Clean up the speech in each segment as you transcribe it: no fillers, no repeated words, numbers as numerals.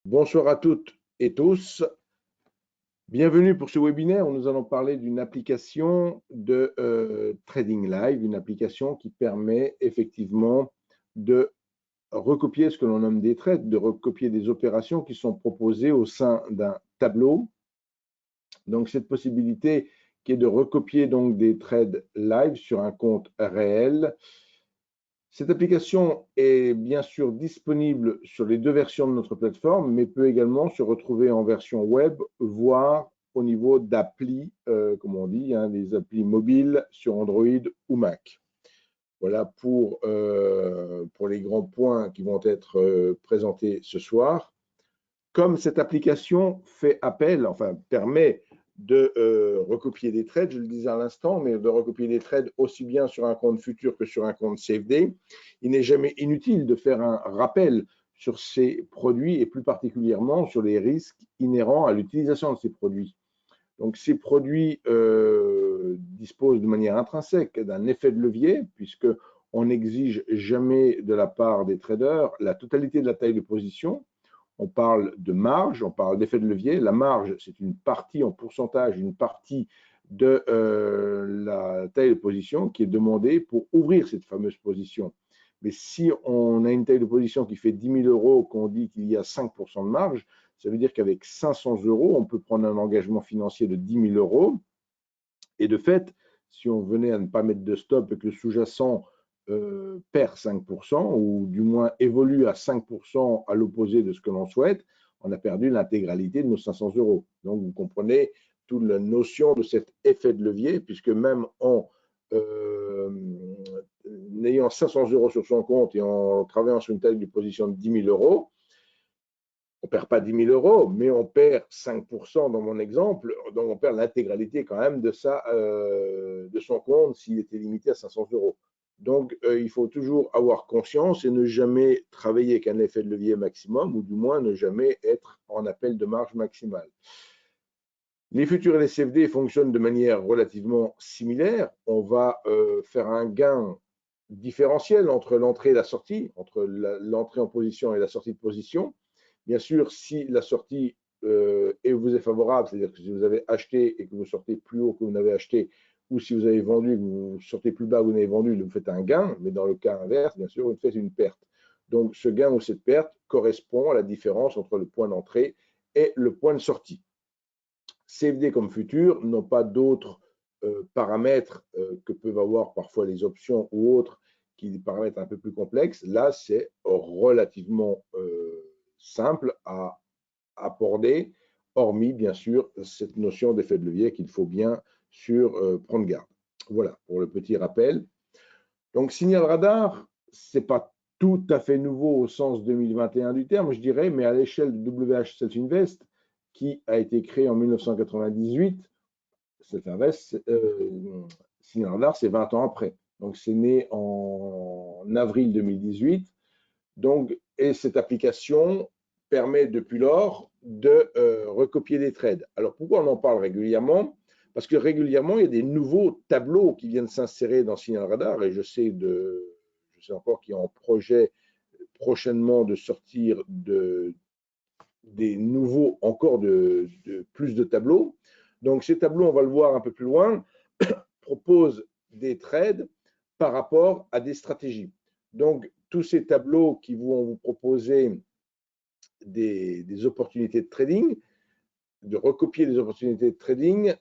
Bonsoir à toutes et tous. Bienvenue pour ce webinaire où nous allons parler d'une application de Trading Live, une application qui permet effectivement de recopier ce que l'on nomme des trades, de recopier des opérations qui sont proposées au sein d'un tableau. Donc cette possibilité qui est de recopier donc des trades live sur un compte réel. Cette application est bien sûr disponible sur les deux versions de notre plateforme, mais peut également se retrouver en version web, voire au niveau d'applis, comme on dit, des applis mobiles sur Android ou Mac. Voilà pour les grands points qui vont être présentés ce soir. Comme cette application fait appel, enfin permet de recopier des trades, je le disais à l'instant, mais de recopier des trades aussi bien sur un compte futur que sur un compte CFD, il n'est jamais inutile de faire un rappel sur ces produits et plus particulièrement sur les risques inhérents à l'utilisation de ces produits. Donc, ces produits disposent de manière intrinsèque d'un effet de levier puisque on n'exige jamais de la part des traders la totalité de la taille de position. On parle de marge, on parle d'effet de levier. La marge, c'est une partie en pourcentage, une partie de la taille de position qui est demandée pour ouvrir cette fameuse position. Mais si on a une taille de position qui fait 10 000 euros, qu'on dit qu'il y a 5% de marge, ça veut dire qu'avec 500 euros, on peut prendre un engagement financier de 10 000 euros. Et de fait, si on venait à ne pas mettre de stop et que le sous-jacent perd 5%, ou du moins évolue à 5% à l'opposé de ce que l'on souhaite, on a perdu l'intégralité de nos 500 euros. Donc, vous comprenez toute la notion de cet effet de levier, puisque même en ayant 500 euros sur son compte et en travaillant sur une taille de position de 10 000 euros, on ne perd pas 10 000 euros, mais on perd 5% dans mon exemple, donc on perd l'intégralité quand même de son compte s'il était limité à 500 euros. Donc, il faut toujours avoir conscience et ne jamais travailler avec un effet de levier maximum, ou du moins ne jamais être en appel de marge maximale. Les futurs et les CFD fonctionnent de manière relativement similaire. On va faire un gain différentiel entre l'entrée et la sortie, entre l'entrée en position et la sortie de position. Bien sûr, si la sortie vous est favorable, c'est-à-dire que si vous avez acheté et que vous sortez plus haut que vous n'avez acheté, ou si vous avez vendu et que vous sortez plus bas que vous n'avez vendu, vous faites un gain, mais dans le cas inverse, bien sûr, vous faites une perte. Donc, ce gain ou cette perte correspond à la différence entre le point d'entrée et le point de sortie. CFD comme futur n'ont pas d'autres paramètres que peuvent avoir parfois les options ou autres qui des paramètres un peu plus complexes. Là, c'est relativement simple à aborder, hormis bien sûr cette notion d'effet de levier qu'il faut bien sûr prendre garde. Voilà pour le petit rappel. Donc, signal radar, ce n'est pas tout à fait nouveau au sens 2021 du terme, je dirais, mais à l'échelle de WH Self Invest, qui a été créé en 1998, Self Invest, signal radar, c'est 20 ans après. Donc, c'est né en avril 2018. Donc, et cette application permet depuis lors de recopier des trades. Alors, pourquoi on en parle régulièrement? Parce que régulièrement, il y a des nouveaux tableaux qui viennent s'insérer dans Signal Radar, et je sais encore qu'il y a en projet prochainement de sortir des nouveaux, encore de plus de tableaux. Donc, ces tableaux, on va le voir un peu plus loin, proposent des trades par rapport à des stratégies. Donc, tous ces tableaux qui vont vous proposer des opportunités de trading, de recopier des opportunités de trading,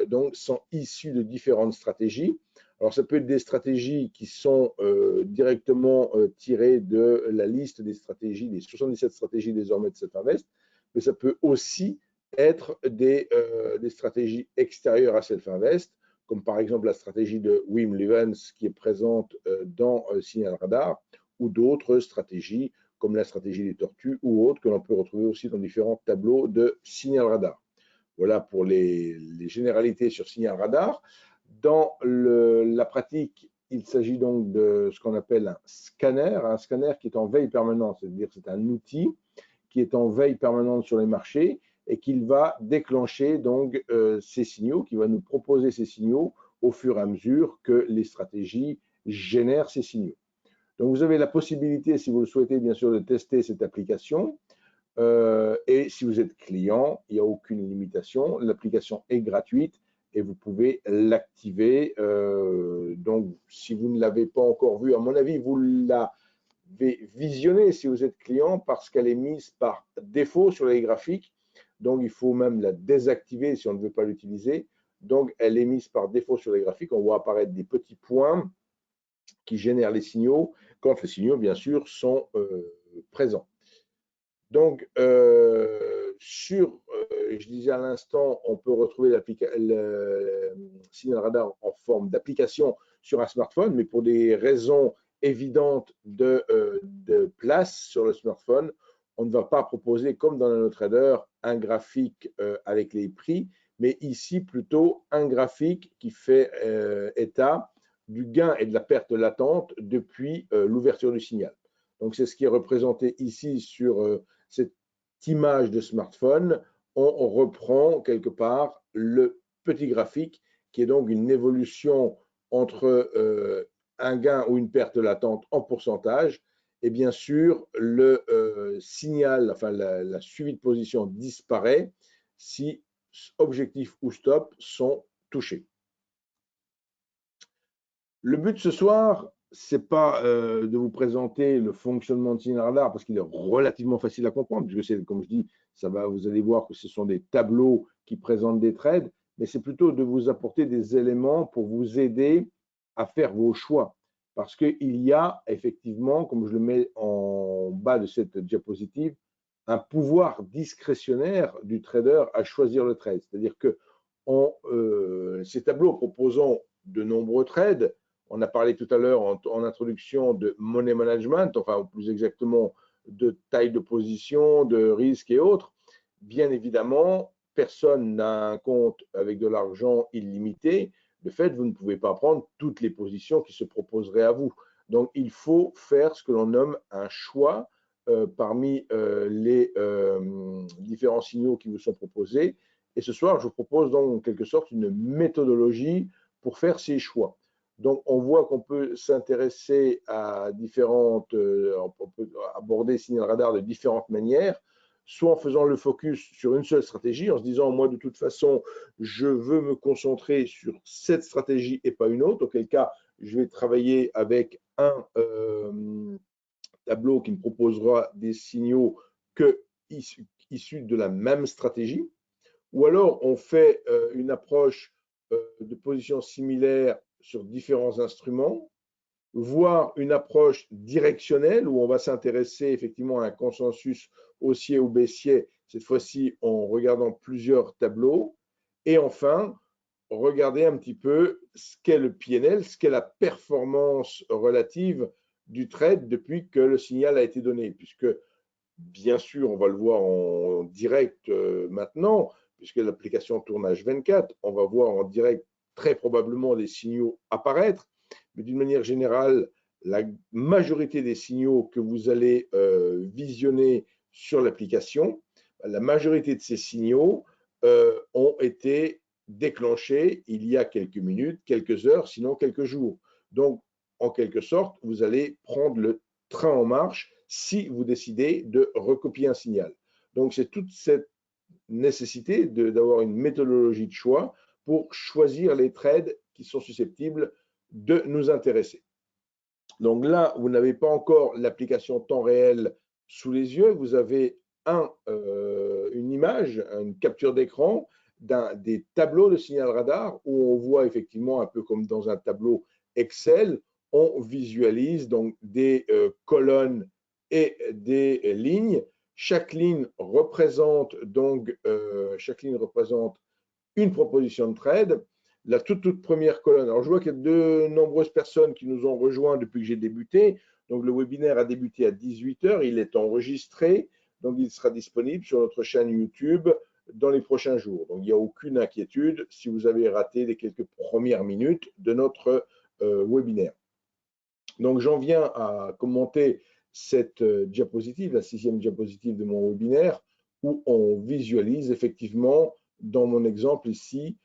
donc sont issus de différentes stratégies. Alors, ça peut être des stratégies qui sont directement tirées de la liste des stratégies, des 77 stratégies désormais de Self Invest, mais ça peut aussi être des stratégies extérieures à Self Invest, comme par exemple la stratégie de Wim Levens qui est présente dans Signal Radar, ou d'autres stratégies comme la stratégie des tortues ou autres que l'on peut retrouver aussi dans différents tableaux de Signal Radar. Voilà pour les généralités sur Signal Radar. Dans la pratique, il s'agit donc de ce qu'on appelle un scanner qui est en veille permanente, c'est-à-dire que c'est un outil qui est en veille permanente sur les marchés et qu'il va déclencher donc ces signaux, qui va nous proposer ces signaux au fur et à mesure que les stratégies génèrent ces signaux. Donc, vous avez la possibilité, si vous le souhaitez, bien sûr, de tester cette application. Et si vous êtes client, il n'y a aucune limitation. L'application est gratuite et vous pouvez l'activer. Donc, si vous ne l'avez pas encore vue, à mon avis, vous l'avez visionnée si vous êtes client parce qu'elle est mise par défaut sur les graphiques. Donc, il faut même la désactiver si on ne veut pas l'utiliser. Donc, elle est mise par défaut sur les graphiques. On voit apparaître des petits points qui génèrent les signaux quand les signaux, bien sûr, sont présents. Donc, je disais à l'instant, on peut retrouver le signal radar en forme d'application sur un smartphone, mais pour des raisons évidentes de place sur le smartphone, on ne va pas proposer, comme dans NanoTrader, un graphique avec les prix, mais ici plutôt un graphique qui fait état du gain et de la perte latente depuis l'ouverture du signal. Donc, c'est ce qui est représenté ici sur cette image de smartphone. On reprend quelque part le petit graphique qui est donc une évolution entre un gain ou une perte latente en pourcentage et bien sûr le signal, enfin la suivi de position disparaît si objectif ou stop sont touchés. Le but ce soir, c'est pas de vous présenter le fonctionnement de signal radar parce qu'il est relativement facile à comprendre, puisque c'est, comme je dis, vous allez voir que ce sont des tableaux qui présentent des trades, mais c'est plutôt de vous apporter des éléments pour vous aider à faire vos choix. Parce qu'il y a effectivement, comme je le mets en bas de cette diapositive, un pouvoir discrétionnaire du trader à choisir le trade. C'est-à-dire que ces tableaux proposant de nombreux trades, on a parlé tout à l'heure en introduction de money management, enfin plus exactement de taille de position, de risque et autres. Bien évidemment, personne n'a un compte avec de l'argent illimité. De fait, vous ne pouvez pas prendre toutes les positions qui se proposeraient à vous. Donc, il faut faire ce que l'on nomme un choix parmi les différents signaux qui vous sont proposés. Et ce soir, je vous propose donc en quelque sorte une méthodologie pour faire ces choix. Donc, on voit qu'on peut s'intéresser à différentes, on peut aborder signal radar de différentes manières, soit en faisant le focus sur une seule stratégie, en se disant, moi, de toute façon, je veux me concentrer sur cette stratégie et pas une autre, auquel cas, je vais travailler avec un tableau qui me proposera des signaux issus de la même stratégie. Ou alors, on fait une approche de position similaire sur différents instruments, voire une approche directionnelle où on va s'intéresser effectivement à un consensus haussier ou baissier, cette fois-ci en regardant plusieurs tableaux. Et enfin, regarder un petit peu ce qu'est le PNL, ce qu'est la performance relative du trade depuis que le signal a été donné, puisque bien sûr, on va le voir en direct maintenant, puisque l'application tourne H24, on va voir en direct très probablement des signaux apparaître, mais d'une manière générale, la majorité des signaux que vous allez visionner sur l'application, la majorité de ces signaux ont été déclenchés il y a quelques minutes, quelques heures, sinon quelques jours. Donc, en quelque sorte, vous allez prendre le train en marche si vous décidez de recopier un signal. Donc, c'est toute cette nécessité d'avoir une méthodologie de choix pour choisir les trades qui sont susceptibles de nous intéresser. Donc là, vous n'avez pas encore l'application temps réel sous les yeux, vous avez une image, une capture d'écran des tableaux de signal radar où on voit effectivement un peu comme dans un tableau Excel, on visualise donc des colonnes et des lignes. Chaque ligne représente donc une proposition de trade. La toute première colonne. Alors, je vois qu'il y a de nombreuses personnes qui nous ont rejoints depuis que j'ai débuté. Donc, le webinaire a débuté à 18 h. Il est enregistré. Donc, il sera disponible sur notre chaîne YouTube dans les prochains jours. Donc, il n'y a aucune inquiétude si vous avez raté les quelques premières minutes de notre webinaire. Donc, j'en viens à commenter cette diapositive, la 6e diapositive de mon webinaire, où on visualise effectivement, dans mon exemple ici,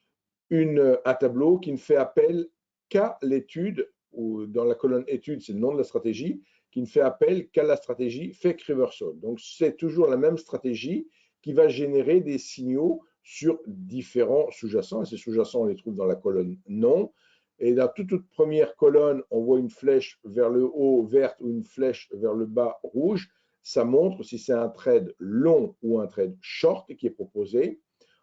un tableau qui ne fait appel qu'à l'étude, ou dans la colonne études, c'est le nom de la stratégie, qui ne fait appel qu'à la stratégie fake reversal. Donc, c'est toujours la même stratégie qui va générer des signaux sur différents sous-jacents. Et ces sous-jacents, on les trouve dans la colonne non. Et dans toute première colonne, on voit une flèche vers le haut verte ou une flèche vers le bas rouge. Ça montre si c'est un trade long ou un trade short qui est proposé.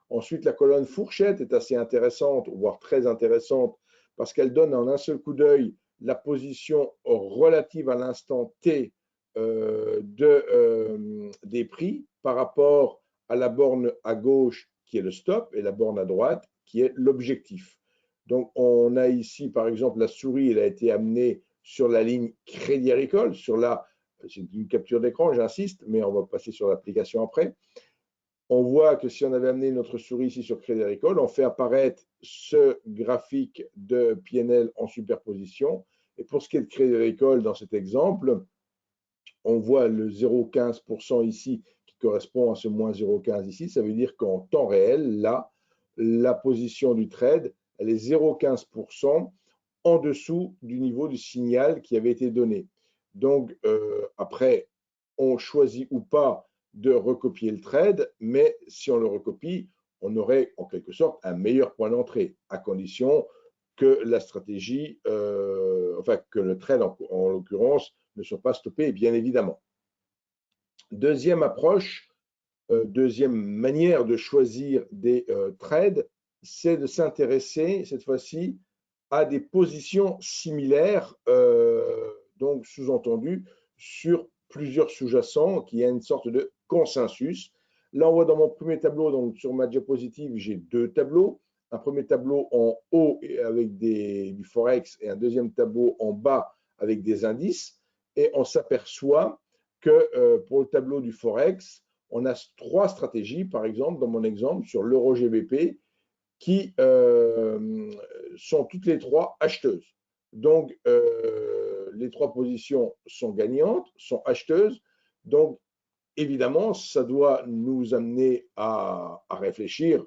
Ensuite, la colonne fourchette est assez intéressante, voire très intéressante, parce qu'elle donne en un seul coup d'œil la position relative à l'instant T des prix par rapport à la borne à gauche qui est le stop et la borne à droite qui est l'objectif. Donc, on a ici, par exemple, la souris, elle a été amenée sur la ligne Crédit Agricole, c'est une capture d'écran, j'insiste, mais on va passer sur l'application après. On voit que si on avait amené notre souris ici sur Crédit Agricole, on fait apparaître ce graphique de PNL en superposition. Et pour ce qui est de Crédit Agricole, dans cet exemple, on voit le 0,15% ici qui correspond à ce moins 0,15 ici. Ça veut dire qu'en temps réel, là, la position du trade, elle est 0,15% en dessous du niveau du signal qui avait été donné. Donc, après, on choisit ou pas de recopier le trade, mais si on le recopie, on aurait en quelque sorte un meilleur point d'entrée, à condition que la stratégie, que le trade en l'occurrence, ne soit pas stoppé, bien évidemment. Deuxième approche, deuxième manière de choisir des trades, c'est de s'intéresser cette fois-ci à des positions similaires, donc sous-entendu sur plusieurs sous-jacents, qui a une sorte de consensus. Là, on voit dans mon premier tableau, donc sur ma diapositive, j'ai deux tableaux. Un premier tableau en haut avec du Forex et un deuxième tableau en bas avec des indices. Et on s'aperçoit que pour le tableau du Forex, on a trois stratégies, par exemple, dans mon exemple, sur l'euro GBP, qui sont toutes les trois acheteuses. Donc, les trois positions sont gagnantes, sont acheteuses. Donc, évidemment, ça doit nous amener à réfléchir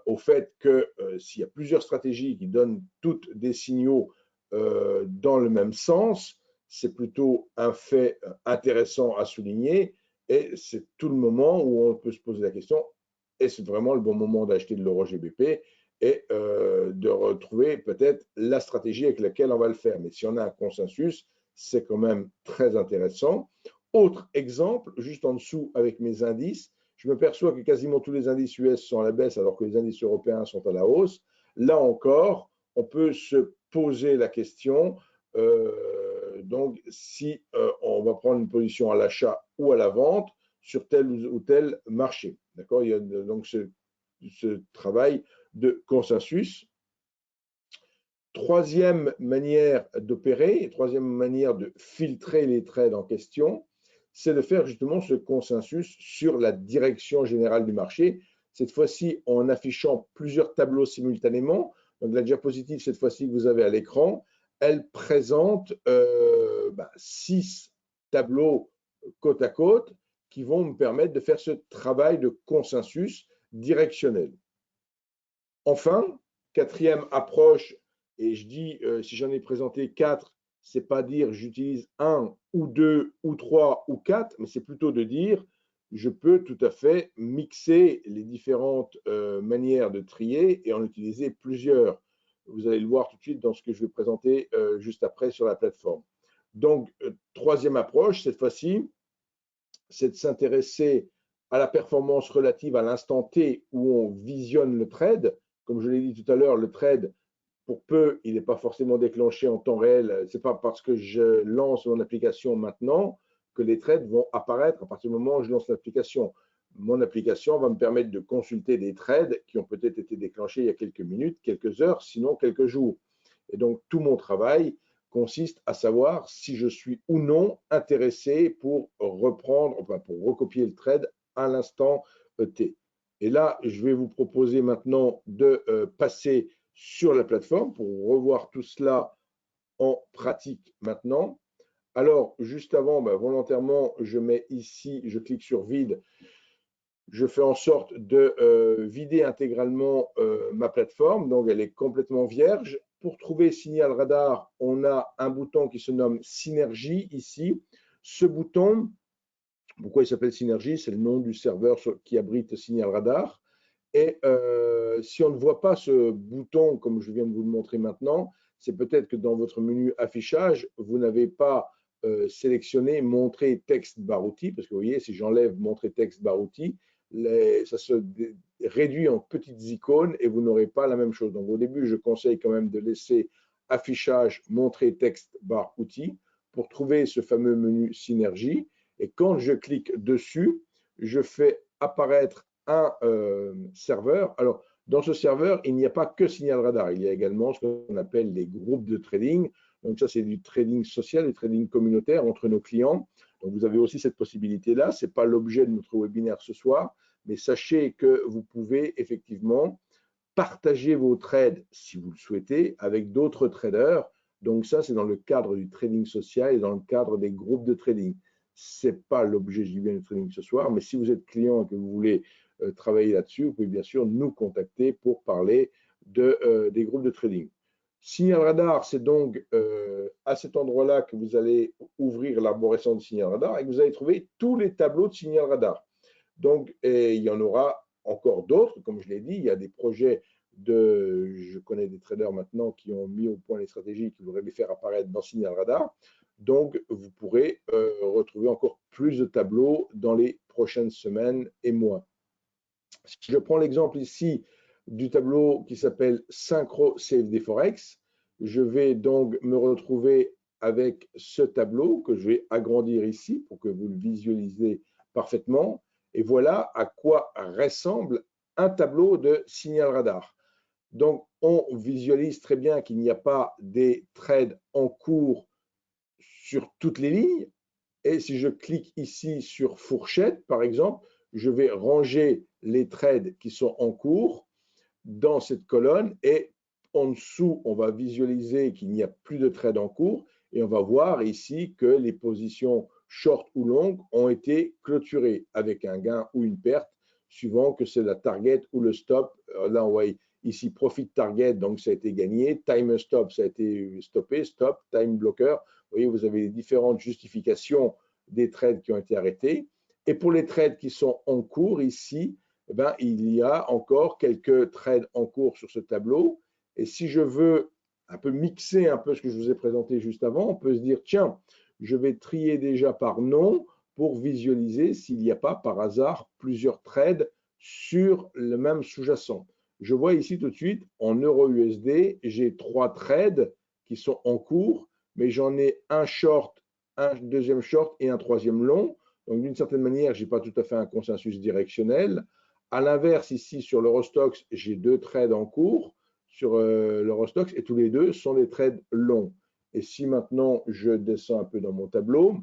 au fait que s'il y a plusieurs stratégies qui donnent toutes des signaux dans le même sens, c'est plutôt un fait intéressant à souligner et c'est tout le moment où on peut se poser la question, est-ce vraiment le bon moment d'acheter de l'euro GBP et de retrouver peut-être la stratégie avec laquelle on va le faire. Mais si on a un consensus, c'est quand même très intéressant. Autre exemple, juste en dessous avec mes indices, je me perçois que quasiment tous les indices US sont à la baisse alors que les indices européens sont à la hausse. Là encore, on peut se poser la question, donc si on va prendre une position à l'achat ou à la vente sur tel ou tel marché. D'accord? Il y a donc ce travail de consensus. Troisième manière d'opérer, troisième manière de filtrer les trades en question, c'est de faire justement ce consensus sur la direction générale du marché, cette fois-ci en affichant plusieurs tableaux simultanément. Donc la diapositive, cette fois-ci que vous avez à l'écran, elle présente 6 tableaux côte à côte qui vont me permettre de faire ce travail de consensus directionnel. Enfin, quatrième approche, et je dis, si j'en ai présenté 4, c'est pas dire j'utilise 1 ou 2 ou 3 ou 4, mais c'est plutôt de dire je peux tout à fait mixer les différentes manières de trier et en utiliser plusieurs. Vous allez le voir tout de suite dans ce que je vais présenter juste après sur la plateforme. Donc, troisième approche, cette fois-ci, c'est de s'intéresser à la performance relative à l'instant T où on visionne le trade. Comme je l'ai dit tout à l'heure, le trade, pour peu, il n'est pas forcément déclenché en temps réel. Ce n'est pas parce que je lance mon application maintenant que les trades vont apparaître à partir du moment où je lance l'application. Mon application va me permettre de consulter des trades qui ont peut-être été déclenchés il y a quelques minutes, quelques heures, sinon quelques jours. Et donc, tout mon travail consiste à savoir si je suis ou non intéressé pour reprendre, enfin pour recopier le trade à l'instant T. Et là, je vais vous proposer maintenant de passer sur la plateforme pour revoir tout cela en pratique maintenant. Alors, juste avant, volontairement, je mets ici, je clique sur vide. Je fais en sorte de vider intégralement ma plateforme. Donc, elle est complètement vierge. pour trouver signal radar, on a un bouton qui se nomme Synergie ici. Ce bouton, pourquoi il s'appelle Synergie? C'est le nom du serveur qui abrite signal radar. Et si on ne voit pas ce bouton, comme je viens de vous le montrer maintenant, c'est peut-être que dans votre menu affichage, vous n'avez pas sélectionné Montrer texte barre outil, parce que vous voyez, si j'enlève Montrer texte barre outil, ça se réduit en petites icônes et vous n'aurez pas la même chose. Donc au début, je conseille quand même de laisser affichage Montrer texte barre outil pour trouver ce fameux menu Synergie. Et quand je clique dessus, je fais apparaître un serveur. Alors, dans ce serveur, il n'y a pas que Signal Radar. Il y a également ce qu'on appelle les groupes de trading. Donc, ça, c'est du trading social, du trading communautaire entre nos clients. Donc, vous avez aussi cette possibilité-là. Ce n'est pas l'objet de notre webinaire ce soir, mais sachez que vous pouvez effectivement partager vos trades, si vous le souhaitez, avec d'autres traders. Donc, ça, c'est dans le cadre du trading social et dans le cadre des groupes de trading. Ce n'est pas l'objet, je dis bien, du trading ce soir, mais si vous êtes client et que vous voulez travailler là-dessus, vous pouvez bien sûr nous contacter pour parler des groupes de trading. Signal radar, c'est donc à cet endroit-là que vous allez ouvrir l'arborescence de signal radar et que vous allez trouver tous les tableaux de signal radar. Donc, il y en aura encore d'autres, comme je l'ai dit, il y a des projets je connais des traders maintenant qui ont mis au point les stratégies qui voudraient les faire apparaître dans signal radar. Donc, vous pourrez retrouver encore plus de tableaux dans les prochaines semaines et mois. Si je prends l'exemple ici du tableau qui s'appelle Synchro CFD Forex, je vais donc me retrouver avec ce tableau que je vais agrandir ici pour que vous le visualisez parfaitement. Et voilà à quoi ressemble un tableau de signal radar. Donc, on visualise très bien qu'il n'y a pas des trades en cours sur toutes les lignes. Et si je clique ici sur fourchette, par exemple, je vais ranger les trades qui sont en cours dans cette colonne et en dessous, on va visualiser qu'il n'y a plus de trades en cours et on va voir ici que les positions short ou longues ont été clôturées avec un gain ou une perte suivant que c'est la target ou le stop. Là, on voit ici profit target, donc ça a été gagné. Time stop, ça a été stoppé. Stop, time blocker. Vous voyez, vous avez les différentes justifications des trades qui ont été arrêtés. Et pour les trades qui sont en cours ici, eh bien, il y a encore quelques trades en cours sur ce tableau. Et si je veux un peu mixer un peu ce que je vous ai présenté juste avant, on peut se dire, tiens, je vais trier déjà par nom pour visualiser s'il n'y a pas par hasard plusieurs trades sur le même sous-jacent. Je vois ici tout de suite, en euro-USD, j'ai 3 trades qui sont en cours, mais j'en ai un short, un deuxième short et un troisième long. Donc, d'une certaine manière, je n'ai pas tout à fait un consensus directionnel. À l'inverse, ici, sur l'Eurostoxx, j'ai 2 trades en cours sur l'Eurostoxx et tous les deux sont des trades longs. Et si maintenant, je descends un peu dans mon tableau,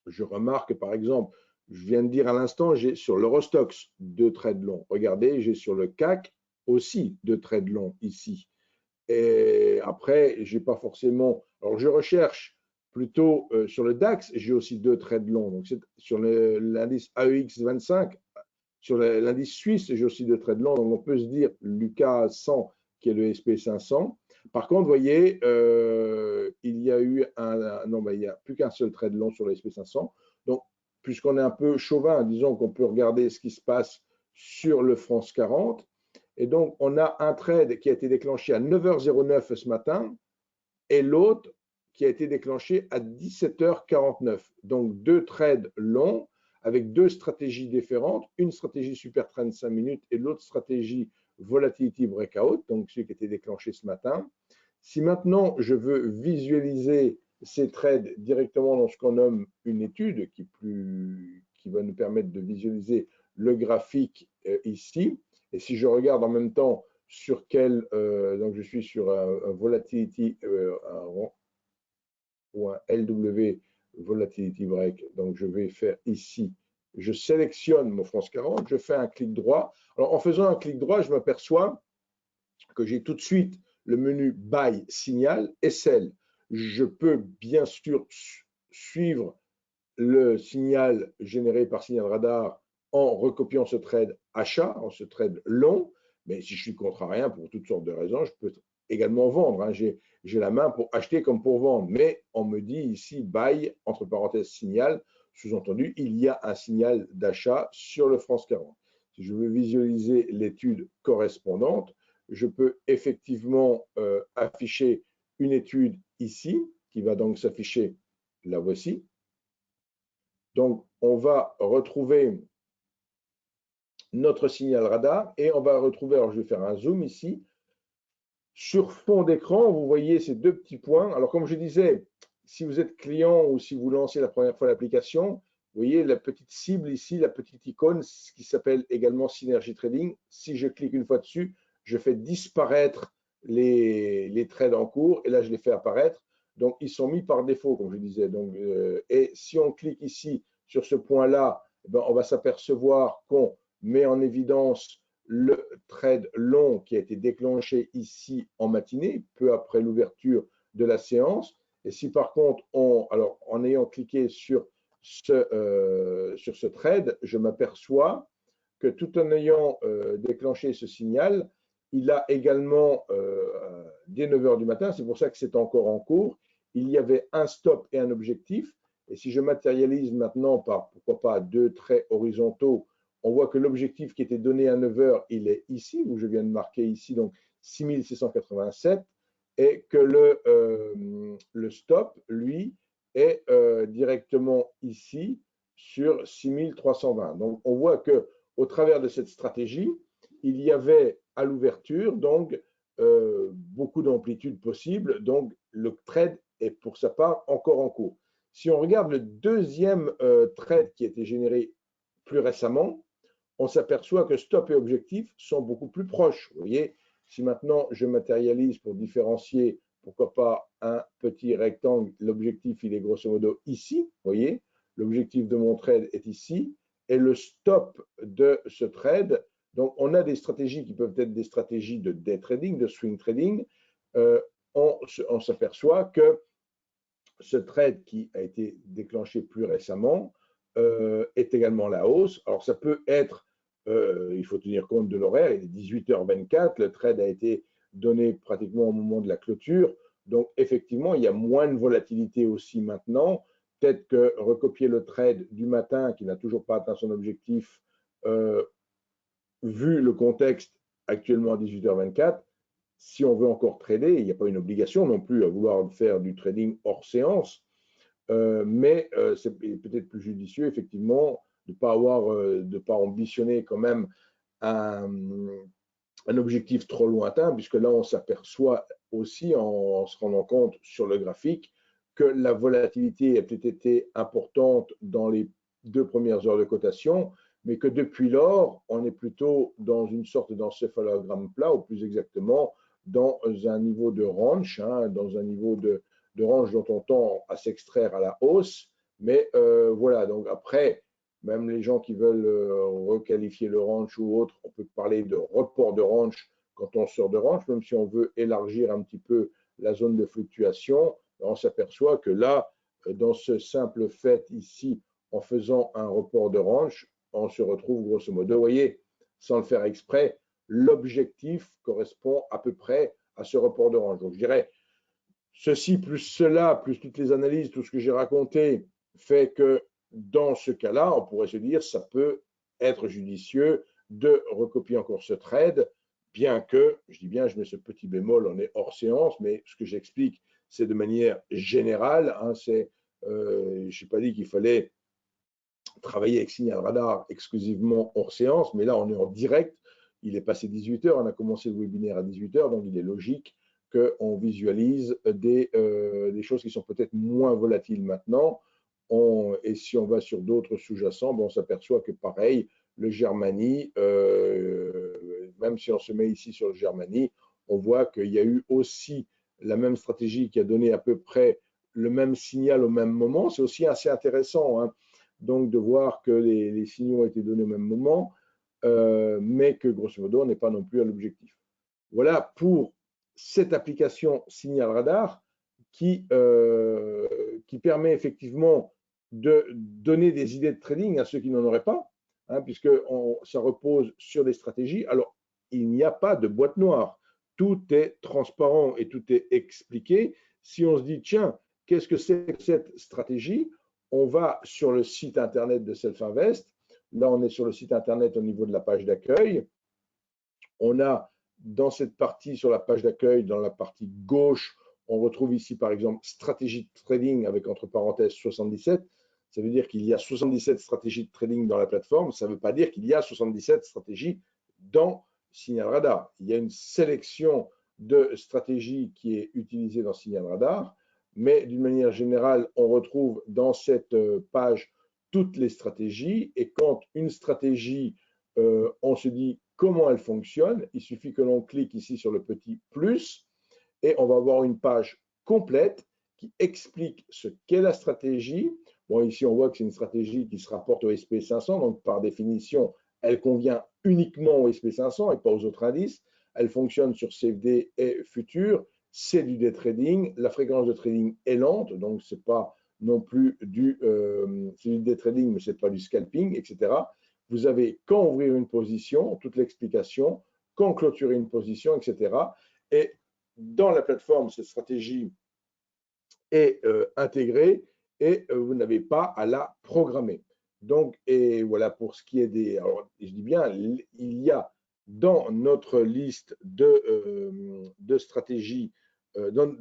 je remarque, par exemple, je viens de dire à l'instant, j'ai sur l'Eurostoxx 2 trades longs. Regardez, j'ai sur le CAC aussi 2 trades longs ici. Et après, j'ai pas forcément. Alors, je recherche plutôt sur le DAX, j'ai aussi 2 trades longs. Donc, sur l'indice AEX 25, sur l'indice suisse, j'ai aussi 2 trades longs. Donc, on peut se dire Lucas 100, qui est le SP500. Par contre, vous voyez, il y a eu non, ben, il n'y a plus qu'un seul trade long sur le SP500. Donc, puisqu'on est un peu chauvin, disons qu'on peut regarder ce qui se passe sur le France 40. Et donc, on a un trade qui a été déclenché à 9h09 ce matin et l'autre qui a été déclenché à 17h49. Donc, 2 trades longs avec 2 stratégies différentes, une stratégie super trend 5 minutes et l'autre stratégie volatility breakout, donc celui qui a été déclenché ce matin. Si maintenant je veux visualiser ces trades directement dans ce qu'on nomme une étude qui va nous permettre de visualiser le graphique ici, et si je regarde en même temps sur donc je suis sur un volatility ou un LW volatility break, donc je vais faire ici, je sélectionne mon France 40, je fais un clic droit. Alors en faisant un clic droit, je m'aperçois que j'ai tout de suite le menu Buy Signal et Sell. Je peux bien sûr suivre le signal généré par Signal Radar en recopiant ce trade achat, en ce trade long, mais si je suis contre à rien pour toutes sortes de raisons, je peux également vendre, hein. J'ai la main pour acheter comme pour vendre, mais on me dit ici buy, entre parenthèses signal, sous-entendu, il y a un signal d'achat sur le France 40. Si je veux visualiser l'étude correspondante, je peux effectivement afficher une étude ici, qui va donc s'afficher, la voici. Donc, on va retrouver notre signal radar et on va retrouver, alors je vais faire un zoom ici, sur fond d'écran, vous voyez ces deux petits points. Alors, comme je disais, si vous êtes client ou si vous lancez la première fois l'application, vous voyez la petite cible ici, la petite icône qui s'appelle également Synergy Trading. Si je clique une fois dessus, je fais disparaître les trades en cours et là, je les fais apparaître. Donc, ils sont mis par défaut, comme je disais. Donc, et si on clique ici sur ce point-là, on va s'apercevoir qu'on met en évidence le trade long qui a été déclenché ici en matinée, peu après l'ouverture de la séance. Et si par contre, alors en ayant cliqué sur ce trade, je m'aperçois que tout en ayant déclenché ce signal, il a également, dès 9 h du matin, c'est pour ça que c'est encore en cours, il y avait un stop et un objectif. Et si je matérialise maintenant par, pourquoi pas, deux traits horizontaux, on voit que l'objectif qui était donné à 9 h, il est ici, où je viens de marquer ici, donc 6687, et que le stop, lui, est directement ici sur 6320. Donc, on voit que au travers de cette stratégie, il y avait à l'ouverture donc beaucoup d'amplitudes possibles. Donc, le trade est pour sa part encore en cours. Si on regarde le deuxième trade qui a été généré plus récemment, on s'aperçoit que stop et objectif sont beaucoup plus proches. Vous voyez, si maintenant je matérialise pour différencier, pourquoi pas un petit rectangle, l'objectif il est grosso modo ici, vous voyez, l'objectif de mon trade est ici, et le stop de ce trade, donc on a des stratégies qui peuvent être des stratégies de day trading, de swing trading, on s'aperçoit que ce trade qui a été déclenché plus récemment est également la hausse. Alors ça peut être, il faut tenir compte de l'horaire, il est 18h24, le trade a été donné pratiquement au moment de la clôture, donc effectivement il y a moins de volatilité aussi maintenant. Peut-être que recopier le trade du matin qui n'a toujours pas atteint son objectif, vu le contexte actuellement à 18h24, si on veut encore trader, il n'y a pas une obligation non plus à vouloir faire du trading hors séance, mais c'est peut-être plus judicieux effectivement de ne pas ambitionner quand même un, un objectif trop lointain, puisque là on s'aperçoit aussi en se rendant compte sur le graphique que la volatilité a peut-être été importante dans les 2 premières heures de cotation, mais que depuis lors, on est plutôt dans une sorte d'encéphalogramme plat, ou plus exactement dans un niveau de range, hein, dans un niveau de range dont on tend à s'extraire à la hausse. Mais voilà, donc après, même les gens qui veulent requalifier le range ou autre, on peut parler de report de range quand on sort de range, même si on veut élargir un petit peu la zone de fluctuation, on s'aperçoit que là, dans ce simple fait ici, en faisant un report de range, on se retrouve grosso modo, vous voyez, sans le faire exprès, l'objectif correspond à peu près à ce report de range. Donc je dirais, ceci plus cela, plus toutes les analyses, tout ce que j'ai raconté, fait que dans ce cas-là, on pourrait se dire ça peut être judicieux de recopier encore ce trade, bien que, je dis bien, je mets ce petit bémol, on est hors séance, mais ce que j'explique, c'est de manière générale. Hein, je n'ai pas dit qu'il fallait travailler avec Signal Radar exclusivement hors séance, mais là, on est en direct. Il est passé 18 h, on a commencé le webinaire à 18 h, donc il est logique qu'on visualise des choses qui sont peut-être moins volatiles maintenant. Et si on va sur d'autres sous-jacents, on s'aperçoit que pareil, le Germany, même si on se met ici sur le Germany, on voit qu'il y a eu aussi la même stratégie qui a donné à peu près le même signal au même moment. C'est aussi assez intéressant, hein, donc de voir que les signaux ont été donnés au même moment, mais que grosso modo, on n'est pas non plus à l'objectif. Voilà pour cette application Signal Radar qui permet effectivement de donner des idées de trading à ceux qui n'en auraient pas, hein, puisque ça repose sur des stratégies. Alors, il n'y a pas de boîte noire. tout est transparent et tout est expliqué. Si on se dit, tiens, qu'est-ce que c'est que cette stratégie? On va sur le site internet de Self-Invest. Là, on est sur le site internet au niveau de la page d'accueil. On a dans cette partie, sur la page d'accueil, dans la partie gauche, on retrouve ici, par exemple, stratégie de trading avec entre parenthèses 77. Ça veut dire qu'il y a 77 stratégies de trading dans la plateforme. Ça ne veut pas dire qu'il y a 77 stratégies dans Signal Radar. Il y a une sélection de stratégies qui est utilisée dans Signal Radar, mais d'une manière générale, on retrouve dans cette page toutes les stratégies. Et quand une stratégie, on se dit comment elle fonctionne, il suffit que l'on clique ici sur le petit plus et on va avoir une page complète qui explique ce qu'est la stratégie. Bon, ici, on voit que c'est une stratégie qui se rapporte au SP500, donc par définition, elle convient uniquement au SP500 et pas aux autres indices. Elle fonctionne sur CFD et futur. C'est du day trading. La fréquence de trading est lente, donc c'est pas non plus c'est du day trading, mais c'est pas du scalping, etc. Vous avez quand ouvrir une position, toute l'explication, quand clôturer une position, etc. Et dans la plateforme, cette stratégie est intégrée et vous n'avez pas à la programmer. Donc, et voilà pour ce qui est des… Alors, je dis bien, il y a dans notre liste de stratégies, dans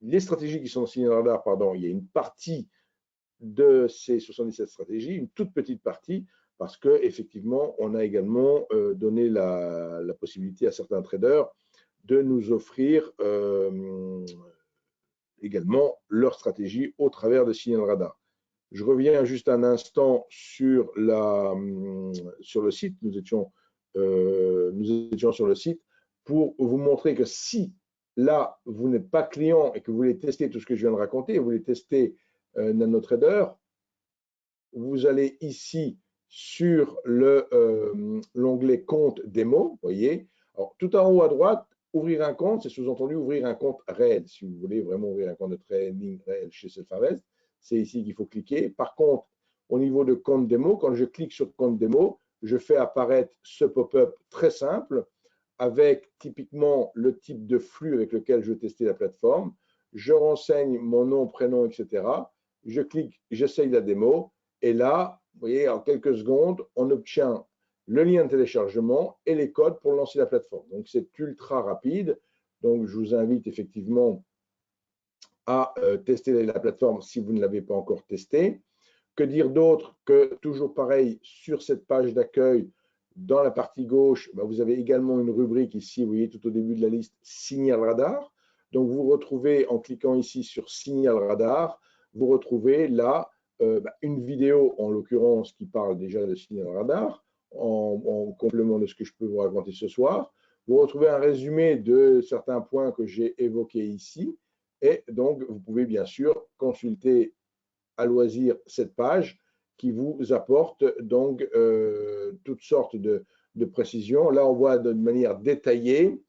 les stratégies qui sont dans Signal Radar, pardon, il y a une partie de ces 77 stratégies, une toute petite partie, parce qu'effectivement, on a également donné la possibilité à certains traders de nous offrir également leur stratégie au travers de Signal Radar. Je reviens juste un instant sur le site. Nous étions sur le site pour vous montrer que si là, vous n'êtes pas client et que vous voulez tester tout ce que je viens de raconter, vous voulez tester NanoTrader, vous allez ici sur l'onglet compte démo, voyez. Alors, tout en haut à droite, ouvrir un compte, c'est sous-entendu ouvrir un compte réel. Si vous voulez vraiment ouvrir un compte de trading réel chez Self-Invest, c'est ici qu'il faut cliquer. Par contre, au niveau de compte démo, quand je clique sur compte démo, je fais apparaître ce pop-up très simple avec typiquement le type de flux avec lequel je veux tester la plateforme. Je renseigne mon nom, prénom, etc. Je clique, j'essaye la démo. Et là, vous voyez, en quelques secondes, on obtient le lien de téléchargement et les codes pour lancer la plateforme. Donc, c'est ultra rapide. Donc, je vous invite effectivement à tester la plateforme si vous ne l'avez pas encore testée. Que dire d'autre que, toujours pareil, sur cette page d'accueil, dans la partie gauche, vous avez également une rubrique ici, vous voyez, tout au début de la liste, Signal Radar. Donc, vous retrouvez, en cliquant ici sur Signal Radar, vous retrouvez là une vidéo, en l'occurrence, qui parle déjà de Signal Radar, en complément de ce que je peux vous raconter ce soir. Vous retrouvez un résumé de certains points que j'ai évoqués ici. Et donc, vous pouvez bien sûr consulter à loisir cette page qui vous apporte donc toutes sortes de précisions. Là, on voit de manière détaillée.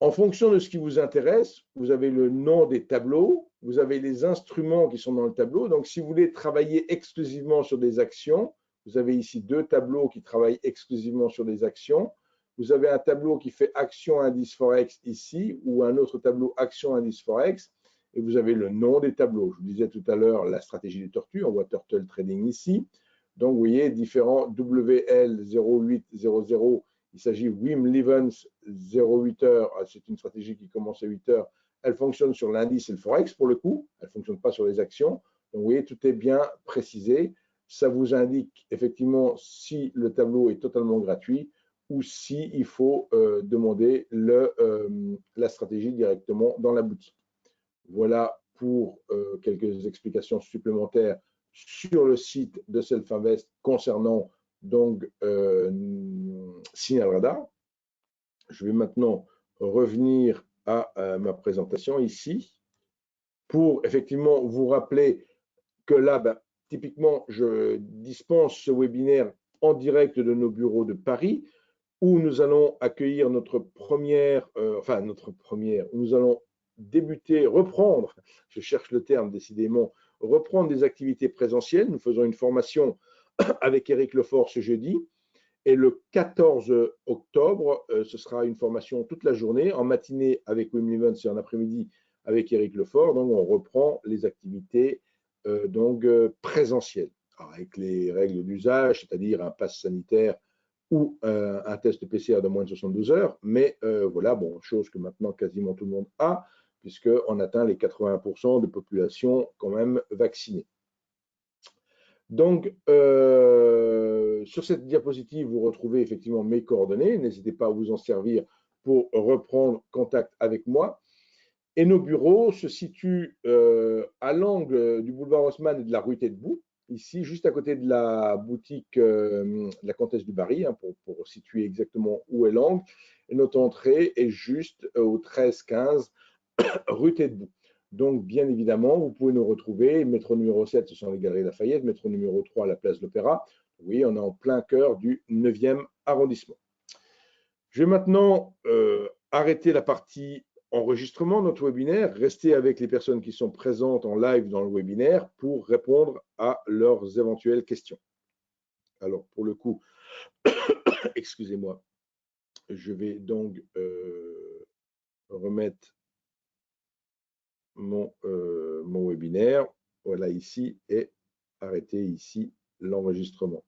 En fonction de ce qui vous intéresse, vous avez le nom des tableaux, vous avez les instruments qui sont dans le tableau. Donc, si vous voulez travailler exclusivement sur des actions, vous avez ici deux tableaux qui travaillent exclusivement sur des actions. Vous avez un tableau qui fait action indice Forex ici, ou un autre tableau action indice Forex, et vous avez le nom des tableaux. Je vous disais tout à l'heure la stratégie des tortues, on voit Turtle Trading ici. Donc, vous voyez différents WL0800. Il s'agit Wim Levens 08 heures. C'est une stratégie qui commence à 8 heures. Elle fonctionne sur l'indice et le Forex pour le coup. Elle ne fonctionne pas sur les actions. Donc, vous voyez, tout est bien précisé. Ça vous indique effectivement si le tableau est totalement gratuit ou si il faut demander la stratégie directement dans la boutique. Voilà pour quelques explications supplémentaires sur le site de Self-Invest concernant donc Signal Radar. Je vais maintenant revenir à ma présentation ici pour effectivement vous rappeler que là, typiquement, je dispense ce webinaire en direct de nos bureaux de Paris où nous allons accueillir notre première, où nous allons débuter, reprendre, je cherche le terme décidément, reprendre des activités présentielles. Nous faisons une formation avec Eric Lefort ce jeudi. Et le 14 octobre, ce sera une formation toute la journée, en matinée avec Wim Levens et en après-midi avec Eric Lefort. Donc, on reprend les activités présentielles, avec les règles d'usage, c'est-à-dire un pass sanitaire ou un test PCR de moins de 72 heures. Mais voilà, bon, chose que maintenant quasiment tout le monde a, puisqu'on atteint les 80% de population quand même vaccinée. Donc, sur cette diapositive, vous retrouvez effectivement mes coordonnées. N'hésitez pas à vous en servir pour reprendre contact avec moi. Et nos bureaux se situent à l'angle du boulevard Haussmann et de la rue Taitbout, ici, juste à côté de la boutique de la Comtesse du Barry, hein, pour situer exactement où est l'angle. Et notre entrée est juste au 13-15 rue Taitbout. Donc, bien évidemment, vous pouvez nous retrouver. Métro numéro 7, ce sont les Galeries Lafayette. Métro numéro 3, la place de l'Opéra. Oui, on est en plein cœur du 9e arrondissement. Je vais maintenant arrêter la partie enregistrement de notre webinaire. Restez avec les personnes qui sont présentes en live dans le webinaire pour répondre à leurs éventuelles questions. Alors, pour le coup, excusez-moi, je vais donc remettre mon webinaire, voilà ici, et arrêter ici l'enregistrement.